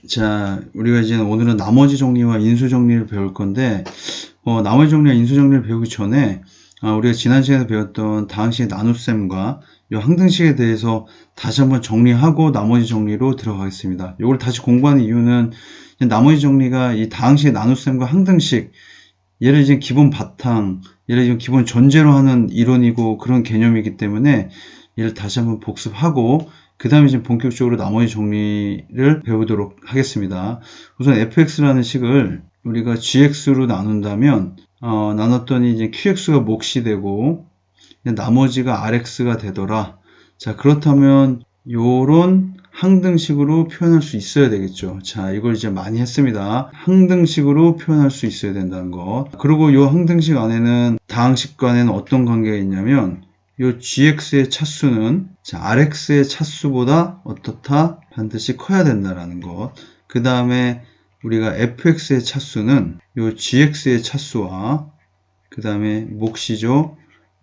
자, 우리가 이제 오늘은 나머지 정리와 인수 정리를 배울 건데, 나머지 정리와 인수 정리를 배우기 전에, 우리가 지난 시간에 배웠던 다항식의 나눗셈과 이 항등식에 대해서 다시 한번 정리하고 나머지 정리로 들어가겠습니다. 이걸 다시 공부하는 이유는 나머지 정리가 이 다항식의 나눗셈과 항등식, 얘를 이제 기본 바탕, 얘를 이제 기본 전제로 하는 이론이고 그런 개념이기 때문에 얘를 다시 한번 복습하고 그 다음에 이제 본격적으로 나머지 정리를 배우도록 하겠습니다. 우선 fx라는 식을 우리가 gx로 나눈다면 나눴더니 이제 qx가 몫이 되고 나머지가 rx가 되더라. 자, 그렇다면 요런 항등식으로 표현할 수 있어야 되겠죠. 자, 이걸 이제 많이 했습니다. 항등식으로 표현할 수 있어야 된다는 것. 그리고 이 항등식 안에는 다항식 안에는 어떤 관계가 있냐면 이 gx의 차수는 rx의 차수보다 어떻다? 반드시 커야 된다라는 것. 그 다음에 우리가 fx의 차수는 이 gx의 차수와 그 다음에 몫이죠.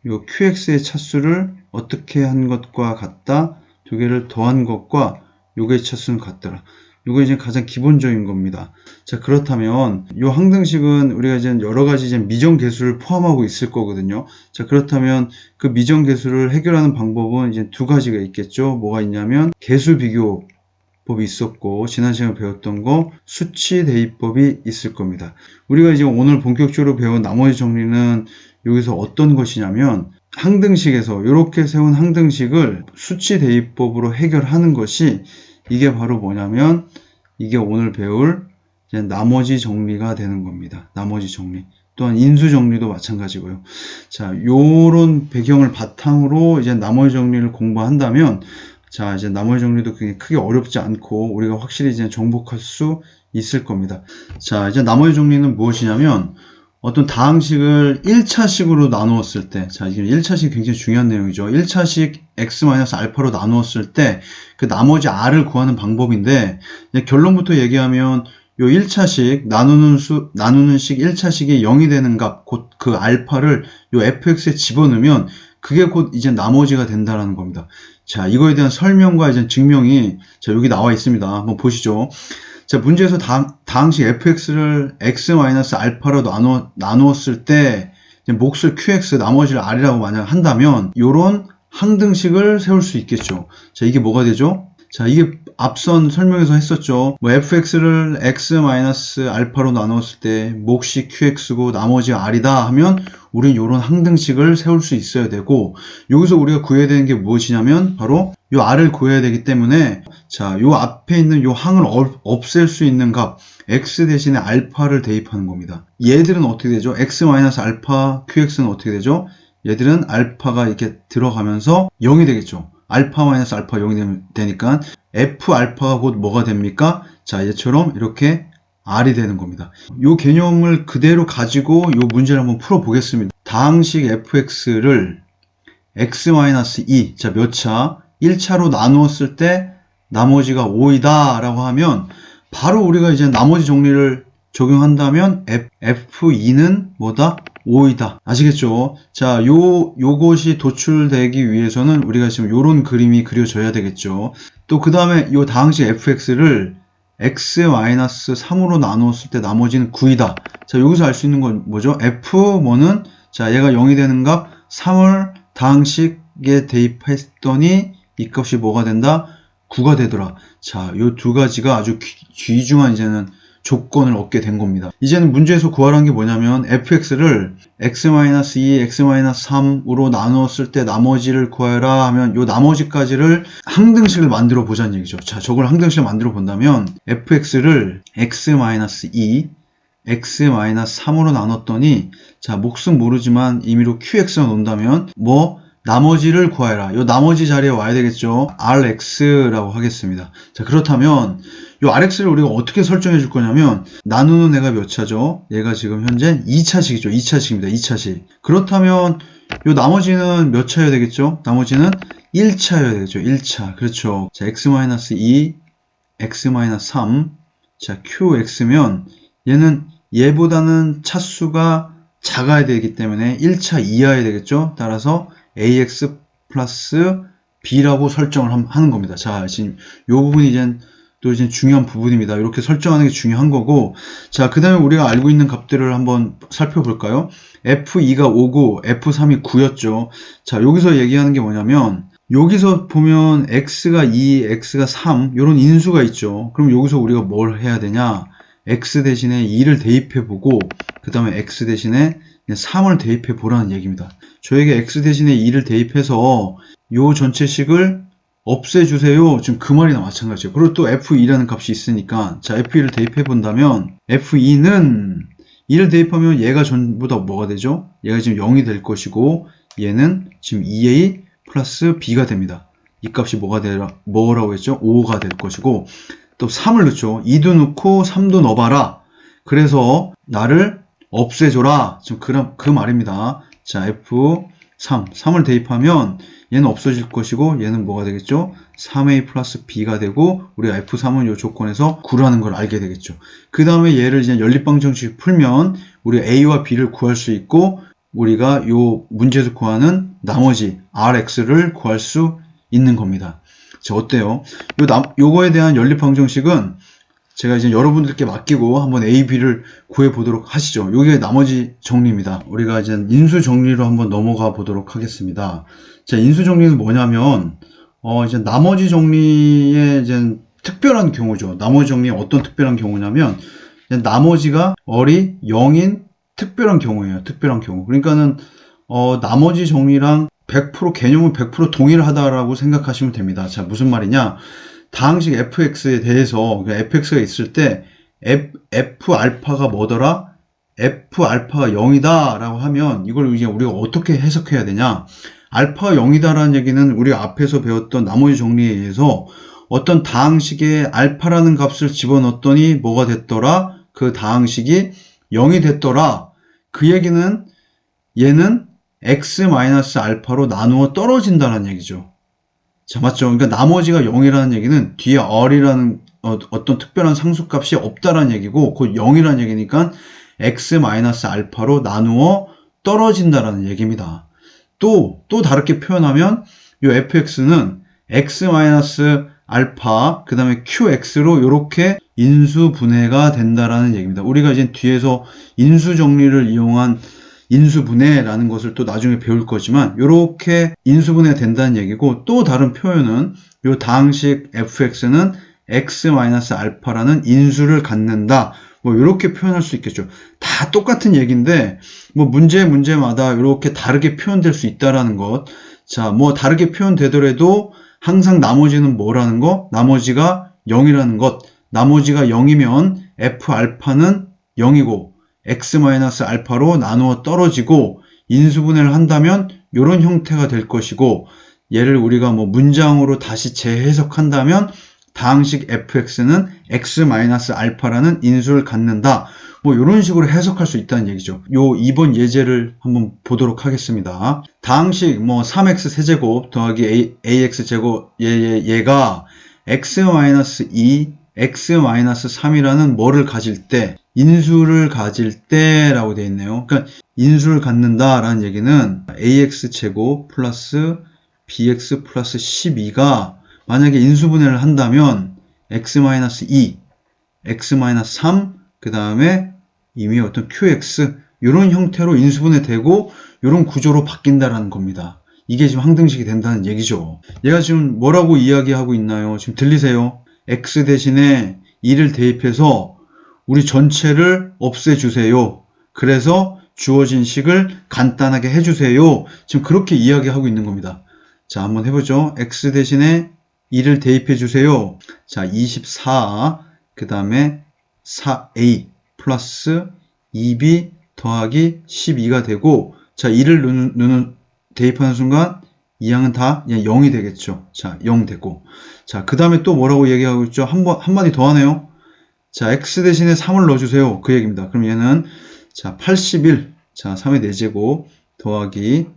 이 qx의 차수를 어떻게 한 것과 같다? 두 개를 더한 것과 요거의 차수는 같더라. 요거 이제 가장 기본적인 겁니다. 자, 그렇다면 이 항등식은 우리가 이제 여러 가지 이제 미정계수를 포함하고 있을 거거든요. 자, 그렇다면 그 미정계수를 해결하는 방법은 이제 두 가지가 있겠죠. 뭐가 있냐면 계수 비교법이 있었고 지난 시간에 배웠던 거 수치 대입법이 있을 겁니다. 우리가 이제 오늘 본격적으로 배운 나머지 정리는 여기서 어떤 것이냐면 항등식에서 이렇게 세운 항등식을 수치 대입법으로 해결하는 것이 이게 바로 뭐냐면 이게 오늘 배울 이제 나머지 정리가 되는 겁니다. 나머지 정리. 또한 인수 정리도 마찬가지고요. 자, 요런 배경을 바탕으로 이제 나머지 정리를 공부한다면 자, 이제 나머지 정리도 크게 어렵지 않고 우리가 확실히 이제 정복할 수 있을 겁니다. 자, 이제 나머지 정리는 무엇이냐면 어떤 다항식을 1차식으로 나누었을 때, 자, 지금 1차식 굉장히 중요한 내용이죠. 1차식 x-알파로 나누었을 때, 그 나머지 r을 구하는 방법인데, 결론부터 얘기하면, 요 1차식, 나누는 식 1차식이 0이 되는 값, 곧 그 알파를 요 fx에 집어넣으면, 그게 곧 이제 나머지가 된다라는 겁니다. 자, 이거에 대한 설명과 이제 증명이, 자, 여기 나와 있습니다. 한번 보시죠. 자, 문제에서 다항식 fx를 x-알파로 나누었을 때 몫을 qx, 나머지를 r이라고 만약 한다면 요런 항등식을 세울 수 있겠죠. 자, 이게 뭐가 되죠? 자, 이게 앞선 설명에서 했었죠. 뭐 fx를 x-알파로 나누었을 때 몫이 qx고 나머지가 r이다 하면 우린 요런 항등식을 세울 수 있어야 되고 여기서 우리가 구해야 되는 게 무엇이냐면 바로 요 r을 구해야 되기 때문에 자, 요 앞에 있는 요 항을 없앨 수 있는 값 x 대신에 알파를 대입하는 겁니다. 얘들은 어떻게 되죠? x-알파 qx는 어떻게 되죠? 얘들은 알파가 이렇게 들어가면서 0이 되겠죠. 알파-알파 0이 되니까 f-알파가 곧 뭐가 됩니까? 자, 얘처럼 이렇게 r이 되는 겁니다. 이 개념을 그대로 가지고 이 문제를 한번 풀어 보겠습니다. 다항식 fx를 x-2, 자, 몇 차? 1차로 나누었을 때 나머지가 5이다 라고 하면 바로 우리가 이제 나머지 정리를 적용한다면 f2는 뭐다? 5이다. 아시겠죠? 자, 요것이 도출되기 위해서는 우리가 지금 요런 그림이 그려져야 되겠죠. 또 그 다음에 요 다항식 fx를 x-3으로 나누었을 때 나머지는 9이다. 자, 여기서 알 수 있는 건 뭐죠? f1은 자, 얘가 0이 되는 값 3을 다항식에 대입했더니 이 값이 뭐가 된다? 9가 되더라. 자, 요 두 가지가 아주 귀중한 이제는 조건을 얻게 된 겁니다. 이제는 문제에서 구하라는 게 뭐냐면 fx를 x-2, x-3으로 나누었을 때 나머지를 구하라 하면 요 나머지까지를 항등식을 만들어 보자는 얘기죠. 자, 저걸 항등식을 만들어 본다면 fx를 x-2, x-3으로 나눴더니 자, 몫은 모르지만 임의로 qx가 논다면 뭐 나머지를 구하라. 요 나머지 자리에 와야 되겠죠. rx라고 하겠습니다. 자, 그렇다면 요 rx를 우리가 어떻게 설정해 줄 거냐면 나누는 애가 몇 차죠? 얘가 지금 현재 2차식이죠. 2차식입니다. 2차식. 그렇다면 요 나머지는 몇 차여야 되겠죠? 나머지는 1차여야 되겠죠. 1차. 그렇죠. 자, x-2, x-3. 자, qx면 얘는 얘보다는 차수가 작아야 되기 때문에 1차 이하여야 되겠죠. 따라서 ax 플러스 b라고 설정을 하는 겁니다. 자, 지금 이 부분이 이제 또 이제 중요한 부분입니다. 이렇게 설정하는 게 중요한 거고, 자, 그 다음에 우리가 알고 있는 값들을 한번 살펴볼까요? F2가 5고 F3이 9였죠. 자, 여기서 얘기하는 게 뭐냐면, 여기서 보면 X가 2, X가 3 이런 인수가 있죠. 그럼 여기서 우리가 뭘 해야 되냐? X 대신에 2를 대입해 보고 그 다음에 X 대신에 3을 대입해 보라는 얘기입니다. 저에게 X 대신에 2를 대입해서 요 전체식을 없애주세요. 지금 그 말이나 마찬가지죠. 그리고 또 F2라는 값이 있으니까 자 F2를 대입해 본다면 F2는 2를 대입하면 얘가 전부 다 뭐가 되죠? 얘가 지금 0이 될 것이고 얘는 지금 2A 플러스 B가 됩니다. 이 값이 뭐라고 했죠? 5가 될 것이고 또 3을 넣죠. 2도 넣고 3도 넣어봐라. 그래서 나를 없애줘라. 지금 그 말입니다. 자, F3을 대입하면 얘는 없어질 것이고 얘는 뭐가 되겠죠? 3A 플러스 B가 되고 우리가 F3은 이 조건에서 9라는 걸 알게 되겠죠. 그 다음에 얘를 이제 연립방정식 풀면 우리가 A와 B를 구할 수 있고 우리가 이 문제에서 구하는 나머지 Rx를 구할 수 있는 겁니다. 자, 어때요? 요거에 대한 연립방정식은 제가 이제 여러분들께 맡기고 한번 A, B를 구해 보도록 하시죠. 요게 나머지 정리입니다. 우리가 이제 인수 정리로 한번 넘어가 보도록 하겠습니다. 자, 인수 정리는 뭐냐면, 이제 나머지 정리의 이제 특별한 경우죠. 나머지 정리의 어떤 특별한 경우냐면, 나머지가 어리 0인 특별한 경우예요. 특별한 경우. 그러니까는, 나머지 정리랑 100% 개념은 100% 동일하다라고 생각하시면 됩니다. 자, 무슨 말이냐? 다항식 fx에 대해서 fx가 있을 때 f 알파가 뭐더라? f 알파가 0이다 라고 하면 이걸 이제 우리가 어떻게 해석해야 되냐? 알파가 0이다 라는 얘기는 우리가 앞에서 배웠던 나머지 정리에 의해서 어떤 다항식에 알파라는 값을 집어넣었더니 뭐가 됐더라? 그 다항식이 0이 됐더라. 그 얘기는 얘는 x-알파로 나누어 떨어진다는 얘기죠. 자, 맞죠? 그러니까 나머지가 0이라는 얘기는 뒤에 R이라는 어떤 특별한 상수값이 없다라는 얘기고 곧 0이라는 얘기니까 x-알파로 나누어 떨어진다라는 얘기입니다. 또 다르게 표현하면 이 fx는 x-알파 그 다음에 qx로 이렇게 인수분해가 된다라는 얘기입니다. 우리가 이제 뒤에서 인수정리를 이용한 인수분해라는 것을 또 나중에 배울 거지만 이렇게 인수분해가 된다는 얘기고 또 다른 표현은 이 다항식 fx는 x-알파라는 인수를 갖는다. 뭐 이렇게 표현할 수 있겠죠. 다 똑같은 얘기인데 뭐 문제마다 이렇게 다르게 표현될 수 있다라는 것. 자, 뭐 다르게 표현되더라도 항상 나머지는 뭐라는 거? 나머지가 0이라는 것. 나머지가 0이면 f 알파는 0이고 x-알파로 나누어 떨어지고 인수분해를 한다면 이런 형태가 될 것이고 얘를 우리가 뭐 문장으로 다시 재해석한다면 다항식 fx는 x-알파라는 인수를 갖는다. 뭐 이런 식으로 해석할 수 있다는 얘기죠. 요 2번 예제를 한번 보도록 하겠습니다. 다항식 뭐 3x 세제곱 더하기 ax 제곱 얘가 x-2 x-3이라는 뭐를 가질 때 인수를 가질 때라고 되어 있네요. 그러니까 인수를 갖는다 라는 얘기는 ax제곱 플러스 bx 플러스 12가 만약에 인수분해를 한다면 x-2, x-3, 그 다음에 이미 어떤 qx 이런 형태로 인수분해 되고 이런 구조로 바뀐다라는 겁니다. 이게 지금 항등식이 된다는 얘기죠. 얘가 지금 뭐라고 이야기하고 있나요? 지금 들리세요? x 대신에 2를 대입해서 우리 전체를 없애주세요. 그래서 주어진 식을 간단하게 해주세요. 지금 그렇게 이야기하고 있는 겁니다. 자, 한번 해보죠. x 대신에 2를 대입해주세요. 자, 24, 그 다음에 4a 플러스 2b 더하기 12가 되고, 자, 2를 대입하는 순간 이 양은 다 0이 되겠죠. 자, 0 되고. 자, 그 다음에 또 뭐라고 얘기하고 있죠? 한마디 더 하네요. 자, x 대신에 3을 넣어주세요. 그 얘기입니다. 그럼 얘는, 자, 81. 자, 3의 4제곱 더하기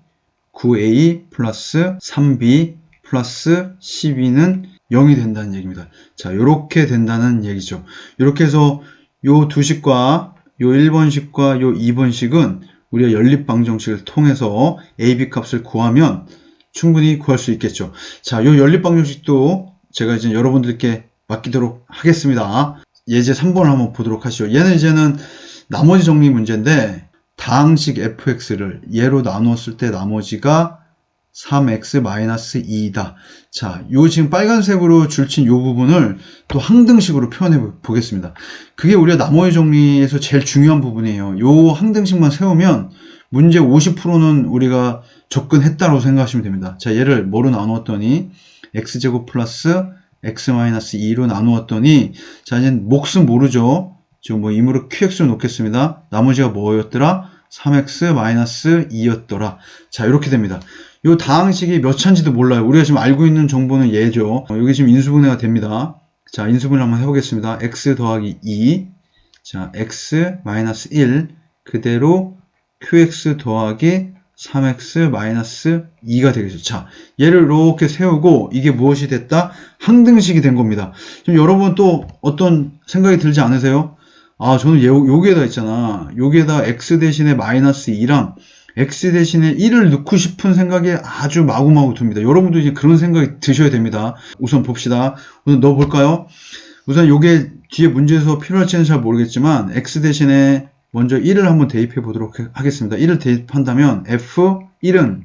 9a 플러스 3b 플러스 12는 0이 된다는 얘기입니다. 자, 요렇게 된다는 얘기죠. 이렇게 해서 요 두 식과 요 1번식과 요 2번식은 우리가 연립방정식을 통해서 a, b 값을 구하면 충분히 구할 수 있겠죠. 자, 요 연립방정식도 제가 이제 여러분들께 맡기도록 하겠습니다. 예제 3번을 한번 보도록 하시죠. 얘는 이제는 나머지 정리 문제인데 다항식 fx를 얘로 나누었을 때 나머지가 3x-2이다. 자, 요 지금 빨간색으로 줄친 요 부분을 또 항등식으로 표현해 보겠습니다. 그게 우리가 나머지 정리에서 제일 중요한 부분이에요. 요 항등식만 세우면 문제 50%는 우리가 접근했다고 생각하시면 됩니다. 자, 얘를 뭐로 나누었더니 x제곱 플러스 x-2로 나누었더니 자, 이제 몫은 모르죠. 지금 뭐 임으로 qx를 놓겠습니다. 나머지가 뭐였더라? 3x-2였더라. 자, 이렇게 됩니다. 요 다항식이 몇 차인지도 몰라요. 우리가 지금 알고 있는 정보는 얘죠. 여기 지금 인수분해가 됩니다. 자, 인수분해 한번 해보겠습니다. x 더하기 2, 자, x-1 그대로 qx 더하기 3x-2가 되겠죠. 자, 얘를 이렇게 세우고 이게 무엇이 됐다? 항등식이 된 겁니다. 좀 여러분 또 어떤 생각이 들지 않으세요? 아, 저는 여기에다 있잖아. 여기에다 x 대신에 마이너스 2랑 x 대신에 1을 넣고 싶은 생각이 아주 마구마구 듭니다. 여러분도 이제 그런 생각이 드셔야 됩니다. 우선 봅시다. 우선 넣어볼까요? 우선 요게 뒤에 문제에서 필요할지는 잘 모르겠지만 x 대신에 먼저 1을 한번 대입해 보도록 하겠습니다. 1을 대입한다면 f1은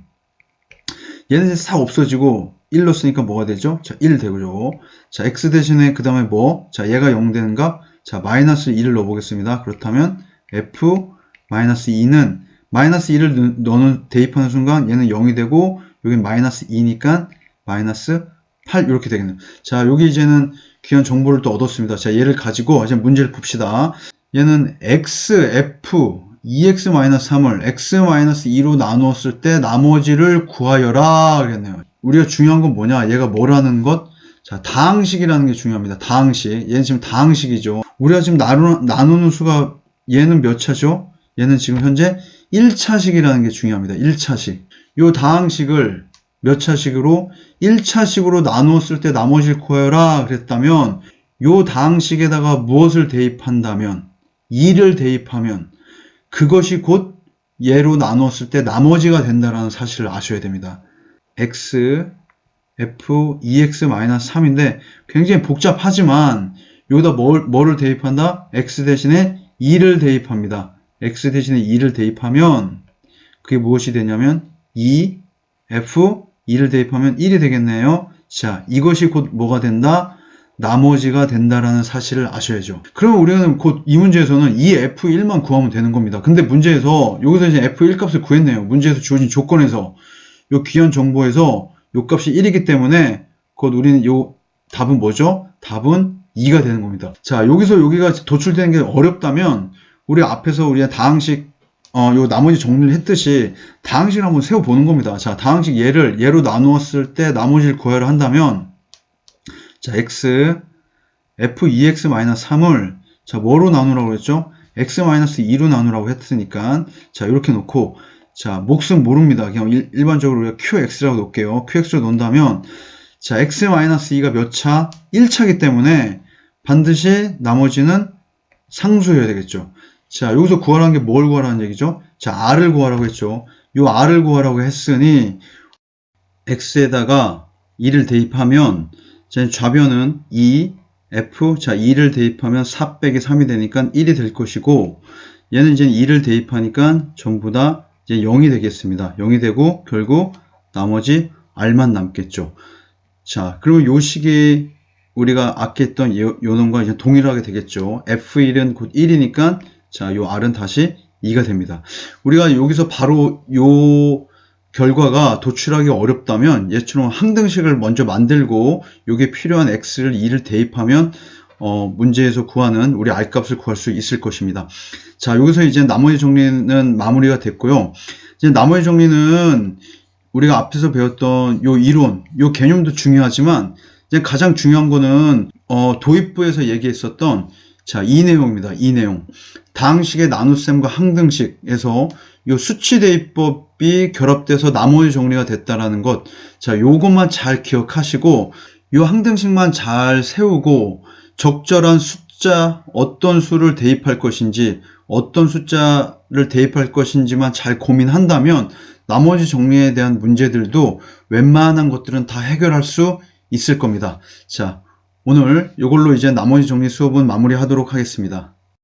얘는 이제 싹 없어지고 1 넣었으니까 뭐가 되죠? 자, 1 되고요. 자, x 대신에 그 다음에 뭐? 자, 얘가 0 되는 값. 자, 마이너스 2를 넣어보겠습니다. 그렇다면 f-2는 마이너스 2를 대입하는 순간 얘는 0이 되고 여긴 마이너스 2니까 마이너스 8 이렇게 되겠네요. 자, 여기 이제는 귀한 정보를 또 얻었습니다. 자, 얘를 가지고 이제 문제를 봅시다. 얘는 x, f, 2x-3을 x-2로 나누었을 때 나머지를 구하여라 그랬네요. 우리가 중요한 건 뭐냐? 얘가 뭐라는 것? 자, 다항식이라는 게 중요합니다. 다항식. 얘는 지금 다항식이죠. 우리가 지금 나누는 수가 얘는 몇 차죠? 얘는 지금 현재 1차식이라는 게 중요합니다. 1차식. 요 다항식을 몇 차식으로? 1차식으로 나누었을 때 나머지를 구하여라 그랬다면 요 다항식에다가 무엇을 대입한다면 2를 대입하면 그것이 곧 얘로 나누었을 때 나머지가 된다는 사실을 아셔야 됩니다. x, f, 2x-3인데 굉장히 복잡하지만 여기다 뭐를 대입한다? x 대신에 2를 대입합니다. x 대신에 2를 대입하면 그게 무엇이 되냐면 2, f, 2를 대입하면 1이 되겠네요. 자, 이것이 곧 뭐가 된다? 나머지가 된다라는 사실을 아셔야죠. 그러면 우리는 곧 이 문제에서는 이 f1만 구하면 되는 겁니다. 근데 문제에서 여기서 이제 f1 값을 구했네요. 문제에서 주어진 조건에서 요 귀한 정보에서 요 값이 1이기 때문에 곧 우리는 요 답은 뭐죠? 답은 2가 되는 겁니다. 자, 여기서 여기가 도출되는 게 어렵다면 우리 앞에서 우리가 다항식 요 나머지 정리를 했듯이 다항식을 한번 세워보는 겁니다. 자, 다항식 얘로 나누었을 때 나머지를 구하려 한다면 자, x, f2x-3을 자, 뭐로 나누라고 했죠? x-2로 나누라고 했으니까 자, 이렇게 놓고 자, 몫은 모릅니다. 그냥 일반적으로 우리가 qx라고 놓을게요. qx로 놓는다면 자, x-2가 몇 차? 1차이기 때문에 반드시 나머지는 상수여야 되겠죠. 자, 여기서 구하라는 게 뭘 구하라는 얘기죠? 자, r을 구하라고 했죠. 요 r을 구하라고 했으니 x에다가 2를 대입하면 자, 좌변은 2, f, 자, 2를 대입하면 4 빼기 3이 되니까 1이 될 것이고 얘는 이제 2를 대입하니까 전부 다 이제 0이 되겠습니다. 0이 되고 결국 나머지 r만 남겠죠. 자, 그러면 요 식이 우리가 아까 했던 요 놈과 이제 동일하게 되겠죠. f1은 곧 1이니까 자, 요 r은 다시 2가 됩니다. 우리가 여기서 바로 요 결과가 도출하기 어렵다면 얘처럼 항등식을 먼저 만들고 요게 필요한 x를 2를 대입하면 문제에서 구하는 우리 r값을 구할 수 있을 것입니다. 자, 여기서 이제 나머지 정리는 마무리가 됐고요. 이제 나머지 정리는 우리가 앞에서 배웠던 요 이론, 요 개념도 중요하지만 이제 가장 중요한 거는 도입부에서 얘기했었던 자, 이 내용입니다. 이 내용. 다항식의 나눗셈과 항등식에서 요 수치 대입법이 결합돼서 나머지 정리가 됐다라는 것. 자, 요것만 잘 기억하시고 요 항등식만 잘 세우고 적절한 숫자, 어떤 수를 대입할 것인지, 어떤 숫자를 대입할 것인지만 잘 고민한다면 나머지 정리에 대한 문제들도 웬만한 것들은 다 해결할 수 있을 겁니다. 자, 오늘 이걸로 이제 나머지 정리 수업은 마무리하도록 하겠습니다.